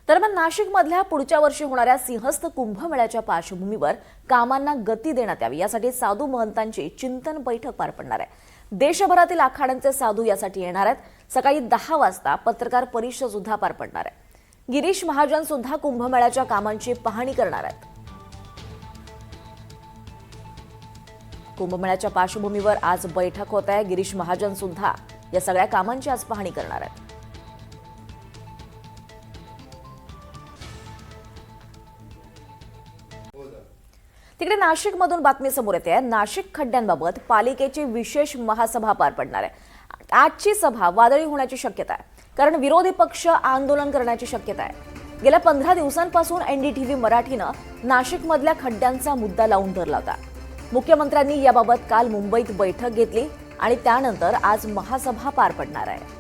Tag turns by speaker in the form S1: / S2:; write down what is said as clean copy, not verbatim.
S1: दरम्यान नाशिकमधल्या पुढच्या वर्षी होणाऱ्या सिंहस्थ कुंभमेळ्याच्या पार्श्वभूमीवर कामांना गती देण्यात यावी यासाठी साधू महंतांची चिंतन बैठक पार पडणार आहे। देशभरातील आखाड्यांचे साधू यासाठी येणार आहेत। सकाळी 10 वाजता पत्रकार परिषद सुद्धा पार पडणार आहे। गिरीश महाजन सुद्धा कुंभमेळ्याच्या कामांची पाहणी करणार आहेत। कुंभमेळ्याच्या पार्श्वभूमीवर आज बैठक होत आहे। गिरीश महाजन सुद्धा या सगळ्या कामांची आज पाहणी करणार आहेत। तिकडे नाशिकमधून बातमी समोर येते आहे। नाशिक खड्ड्यांबाबत पालिकेची विशेष महासभा पार पडणार आहे। आजची सभा वादळी होण्याची शक्यता आहे, कारण विरोधी पक्ष आंदोलन करण्याची शक्यता आहे। गेल्या 15 दिवसांपासून एनडीटीव्ही मराठीनं नाशिकमधल्या खड्ड्यांचा मुद्दा लावून धरला होता। मुख्यमंत्र्यांनी याबाबत काल मुंबईत बैठक घेतली आणि त्यानंतर आज महासभा पार पडणार आहे।